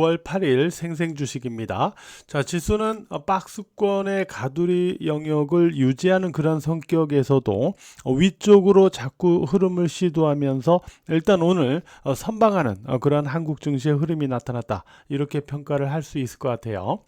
9월 8일 생생 주식입니다. 자, 지수는 박스권의 가두리 영역을 유지하는 그런 성격에서도 위쪽으로 자꾸 흐름을 시도하면서 일단 오늘 선방하는 그런 한국 증시의 흐름이 나타났다. 이렇게 평가를 할 수 있을 것 같아요.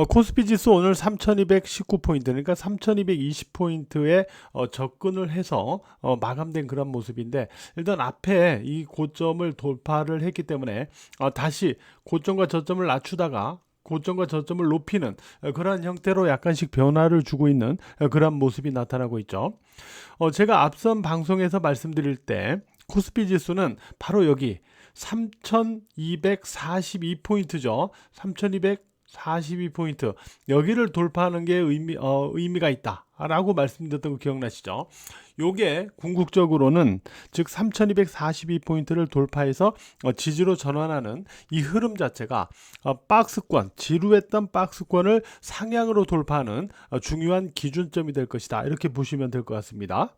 코스피 지수 오늘 3219포인트, 그러니까 3220포인트에 접근을 해서 마감된 그런 모습인데, 일단 앞에 이 고점을 돌파를 했기 때문에 다시 고점과 저점을 낮추다가 고점과 저점을 높이는 그러한 형태로 약간씩 변화를 주고 있는 그런 모습이 나타나고 있죠. 제가 앞선 방송에서 말씀드릴 때 코스피 지수는 바로 여기 3242포인트죠. 3242포인트 여기를 돌파하는 게 의미가 있다 라고 말씀드렸던 거 기억나시죠? 요게 궁극적으로는 즉 3242포인트를 돌파해서 지지로 전환하는 이 흐름 자체가 박스권, 지루했던 박스권을 상향으로 돌파하는 중요한 기준점이 될 것이다, 이렇게 보시면 될 것 같습니다.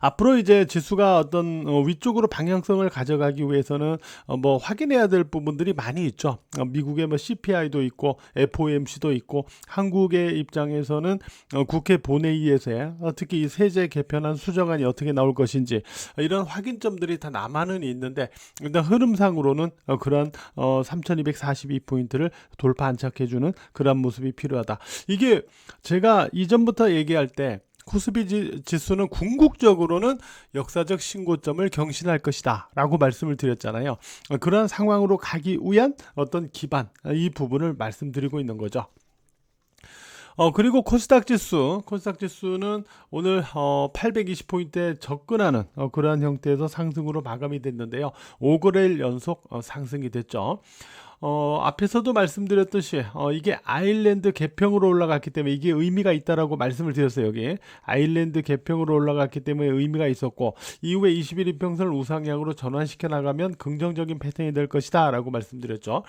앞으로 이제 지수가 어떤 위쪽으로 방향성을 가져가기 위해서는 뭐 확인해야 될 부분들이 많이 있죠. 미국의 뭐 CPI도 있고 FOMC도 있고, 한국의 입장에서는 국회 본회의에서 특히 이 세제 개편안 수정안이 어떻게 나올 것인지 이런 확인점들이 다 남아는 있는데, 일단 흐름상으로는 그런 3242포인트를 돌파 안착해주는 그런 모습이 필요하다. 이게 제가 이전부터 얘기할 때 코스피 지수는 궁극적으로는 역사적 신고점을 경신할 것이다 라고 말씀을 드렸잖아요. 그러한 상황으로 가기 위한 어떤 기반, 이 부분을 말씀드리고 있는 거죠. 그리고 코스닥 지수는 오늘 820포인트에 접근하는 그러한 형태에서 상승으로 마감이 됐는데요. 5거래일 연속 상승이 됐죠. 앞에서도 말씀드렸듯이 이게 아일랜드 개평으로 올라갔기 때문에 이게 의미가 있다라고 말씀을 드렸어요. 여기 아일랜드 개평으로 올라갔기 때문에 의미가 있었고, 이후에 21일평선을 우상향으로 전환시켜 나가면 긍정적인 패턴이 될 것이다 라고 말씀드렸죠.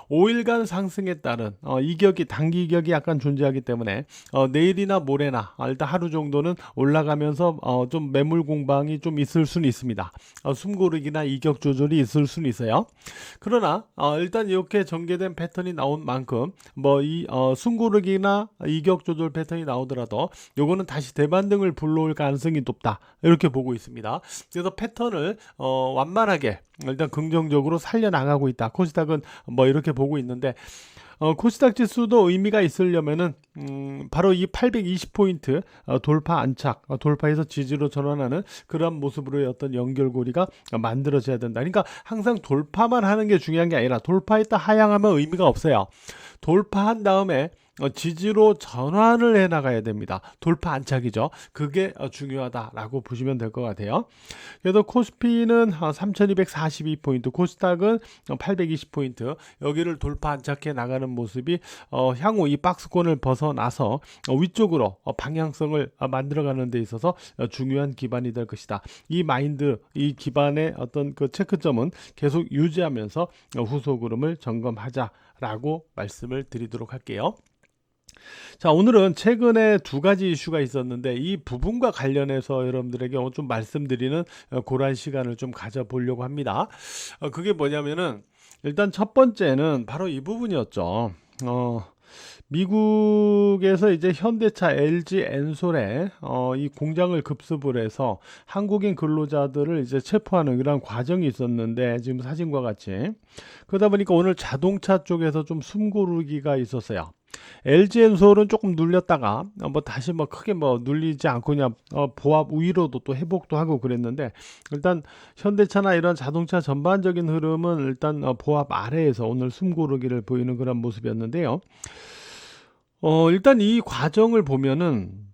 5일간 상승에 따른 이격이, 단기 이격이 약간 존재하기 때문에 내일이나 모레나 일단 하루 정도는 올라가면서 좀 매물 공방이 좀 있을 수는 있습니다. 숨고르기나 이격 조절이 있을 수는 있어요. 그러나 일단 이렇게 전개된 패턴이 나온 만큼 뭐 이 숨고르기나 이격 조절 패턴이 나오더라도 요거는 다시 대반등을 불러올 가능성이 높다, 이렇게 보고 있습니다. 그래서 패턴을 완만하게 일단 긍정적으로 살려나가고 있다, 코스닥은 뭐 이렇게 보고 있는데, 코스닥 지수도 의미가 있으려면은 바로 이 820포인트 돌파 안착, 돌파해서 지지로 전환하는 그런 모습으로의 어떤 연결고리가 만들어져야 된다. 그러니까 항상 돌파만 하는 게 중요한 게 아니라, 돌파했다 하향하면 의미가 없어요. 돌파한 다음에 지지로 전환을 해 나가야 됩니다. 돌파 안착이죠. 그게 중요하다라고 보시면 될 것 같아요. 그래서 코스피는 3242포인트, 코스닥은 820포인트 여기를 돌파 안착해 나가는 모습이 향후 이 박스권을 벗어나서 위쪽으로 방향성을 만들어가는 데 있어서 중요한 기반이 될 것이다. 이 마인드, 이 기반의 어떤 그 체크점은 계속 유지하면서 후속 흐름을 점검하자라고 말씀을 드리도록 할게요. 자, 오늘은 최근에 두 가지 이슈가 있었는데, 이 부분과 관련해서 여러분들에게 좀 말씀드리는 그런 시간을 좀 가져보려고 합니다. 그게 뭐냐면은, 일단 첫 번째는 바로 이 부분이었죠. 미국에서 이제 현대차, LG, 엔솔에 이 공장을 급습을 해서 한국인 근로자들을 이제 체포하는 그런 과정이 있었는데, 지금 사진과 같이 그러다 보니까 오늘 자동차 쪽에서 좀 숨고르기가 있었어요. LG 엔솔은 조금 눌렸다가 뭐 다시 뭐 크게 뭐 눌리지 않고 그냥 보합 우위로도 또 회복도 하고 그랬는데, 일단 현대차나 이런 자동차 전반적인 흐름은 일단 보합 아래에서 오늘 숨고르기를 보이는 그런 모습이었는데요. 일단 이 과정을 보면은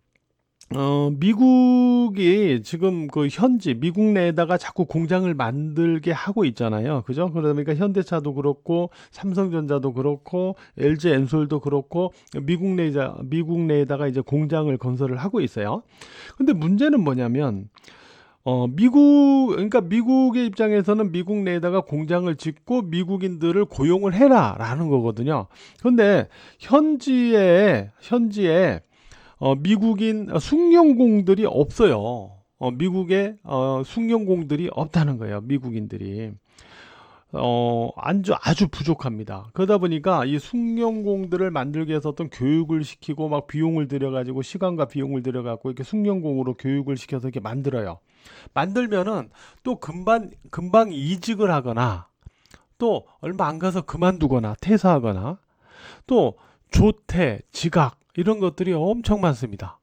미국이 지금 그 현지 미국 내에다가 자꾸 공장을 만들게 하고 있잖아요. 그죠? 그러니까 현대차도 그렇고 삼성전자도 그렇고 LG 엔솔도 그렇고 미국 내에다가 이제 공장을 건설을 하고 있어요. 근데 문제는 뭐냐면 그러니까 미국의 입장에서는 미국 내에다가 공장을 짓고 미국인들을 고용을 해라라는 거거든요. 근데 현지에 미국인 숙련공들이 없어요. 미국에 숙련공들이 없다는 거예요, 미국인들이. 아주 부족합니다. 그러다 보니까 이 숙련공들을 만들기 위해서 어떤 교육을 시키고 막 비용을 들여가지고 시간과 비용을 들여갖고 이렇게 숙련공으로 교육을 시켜서 이렇게 만들어요. 만들면은 또 금방 이직을 하거나 또 얼마 안 가서 그만두거나 퇴사하거나 또 조퇴, 지각 이런 것들이 엄청 많습니다.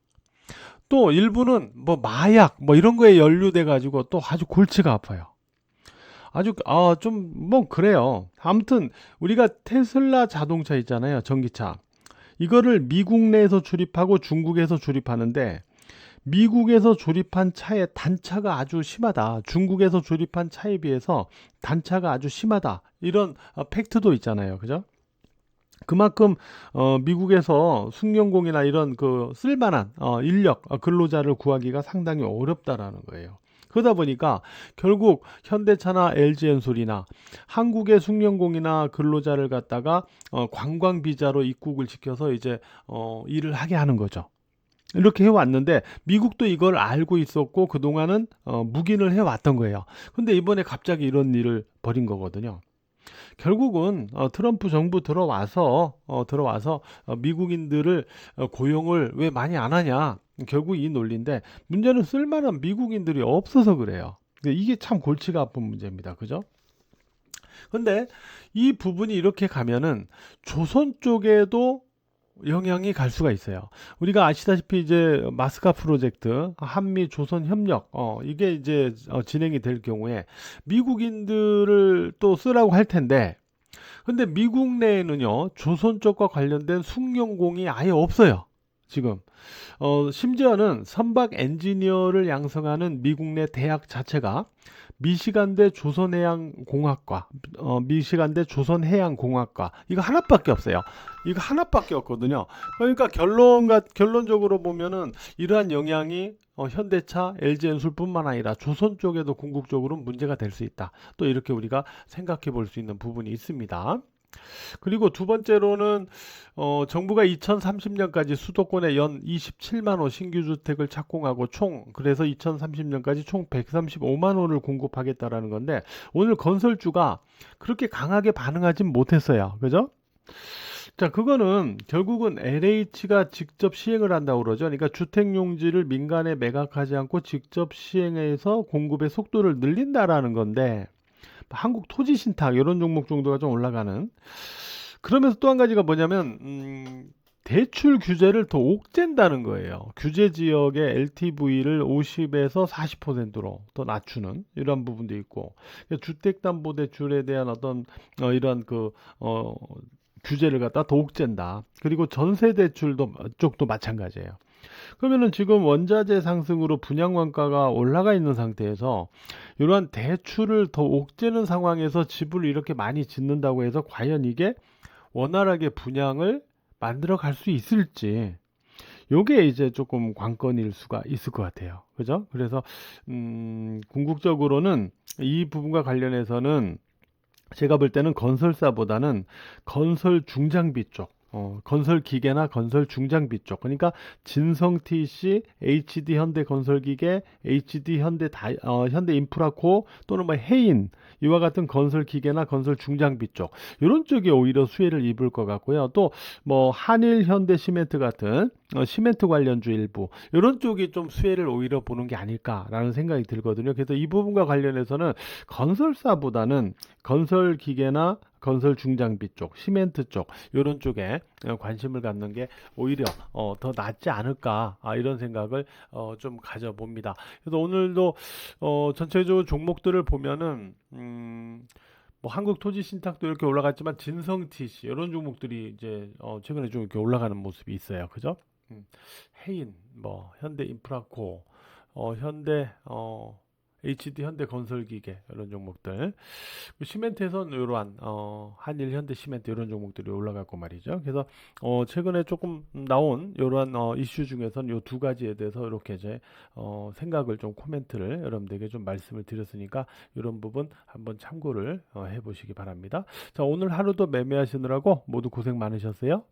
또 일부는 뭐 마약 뭐 이런 거에 연루돼 가지고 또 아주 골치가 아파요. 아주 좀 뭐 그래요. 아무튼 우리가 테슬라 자동차 있잖아요. 전기차. 이거를 미국 내에서 조립하고 중국에서 조립하는데 미국에서 조립한 차의 단차가 아주 심하다. 중국에서 조립한 차에 비해서 단차가 아주 심하다. 이런 팩트도 있잖아요. 그죠? 그만큼 미국에서 숙련공이나 이런 그 쓸만한 인력, 근로자를 구하기가 상당히 어렵다라는 거예요. 그러다 보니까 결국 현대차나 LG엔솔이나 한국의 숙련공이나 근로자를 갖다가 관광 비자로 입국을 시켜서 이제 일을 하게 하는 거죠. 이렇게 해왔는데 미국도 이걸 알고 있었고 그동안은 묵인을 해왔던 거예요. 근데 이번에 갑자기 이런 일을 벌인 거거든요. 결국은 트럼프 정부 들어와서 미국인들을 고용을 왜 많이 안 하냐. 결국 이 논리인데 문제는 쓸만한 미국인들이 없어서 그래요. 이게 참 골치가 아픈 문제입니다. 그죠? 근데 이 부분이 이렇게 가면은 조선 쪽에도 영향이 갈 수가 있어요. 우리가 아시다시피 이제 마스카 프로젝트, 한미 조선 협력, 이게 이제 진행이 될 경우에 미국인들을 또 쓰라고 할 텐데, 근데 미국 내에는요, 조선 쪽과 관련된 숙련공이 아예 없어요. 지금. 심지어는 선박 엔지니어를 양성하는 미국 내 대학 자체가 미시간대 조선해양공학과, 미시간대 조선해양공학과 이거 하나밖에 없어요. 이거 하나밖에 없거든요. 그러니까 결론적으로 보면은 이러한 영향이 현대차, LG엔솔뿐만 아니라 조선 쪽에도 궁극적으로 문제가 될 수 있다. 또 이렇게 우리가 생각해 볼 수 있는 부분이 있습니다. 그리고 두 번째로는 정부가 2030년까지 수도권에 연 27만 호 신규 주택을 착공하고 그래서 2030년까지 총 135만 호를 공급하겠다라는 건데 오늘 건설주가 그렇게 강하게 반응하진 못했어요. 그죠? 자, 그거는 결국은 LH가 직접 시행을 한다고 그러죠. 그러니까 주택 용지를 민간에 매각하지 않고 직접 시행해서 공급의 속도를 늘린다라는 건데 한국 토지 신탁 이런 종목 정도가 좀 올라가는. 그러면서 또 한 가지가 뭐냐면 대출 규제를 더 옥죄다는 거예요. 규제 지역의 LTV를 50에서 40%로 더 낮추는 이런 부분도 있고 주택담보대출에 대한 어떤 이런 규제를 갖다 더 옥죄다. 그리고 전세대출도 쪽도 마찬가지예요. 그러면은 지금 원자재 상승으로 분양 원가가 올라가 있는 상태에서 이러한 대출을 더 옥죄는 상황에서 집을 이렇게 많이 짓는다고 해서 과연 이게 원활하게 분양을 만들어 갈 수 있을지 요게 이제 조금 관건일 수가 있을 것 같아요. 그죠? 그래서 궁극적으로는 이 부분과 관련해서는 제가 볼 때는 건설사보다는 건설 중장비 쪽 건설 기계나 건설 중장비 쪽 그러니까 진성 TC, HD 현대 건설기계, HD 현대 인프라코 또는 뭐 해인 이와 같은 건설 기계나 건설 중장비 쪽 이런 쪽이 오히려 수혜를 입을 것 같고요. 또 뭐 한일 현대 시멘트 같은 시멘트 관련주 일부 이런 쪽이 좀 수혜를 오히려 보는 게 아닐까라는 생각이 들거든요. 그래서 이 부분과 관련해서는 건설사보다는 건설 기계나 건설 중장비 쪽, 시멘트 쪽 이런 쪽에 관심을 갖는 게 오히려 더 낫지 않을까 이런 생각을 좀 가져봅니다. 그래서 오늘도 전체적으로 종목들을 보면은 뭐 한국 토지 신탁도 이렇게 올라갔지만 진성 TC 이런 종목들이 이제 최근에 좀 이렇게 올라가는 모습이 있어요. 그죠? 해인, 뭐 현대 인프라코, 현대 HD 현대건설기계 이런 종목들 시멘트에서는 이러한 한일 현대 시멘트 이런 종목들이 올라갔고 말이죠. 그래서 최근에 조금 나온 이러한 이슈 중에서는 이 두 가지에 대해서 이렇게 이제 생각을 좀 코멘트를 여러분들에게 좀 말씀을 드렸으니까 이런 부분 한번 참고를 해보시기 바랍니다. 자, 오늘 하루도 매매하시느라고 모두 고생 많으셨어요.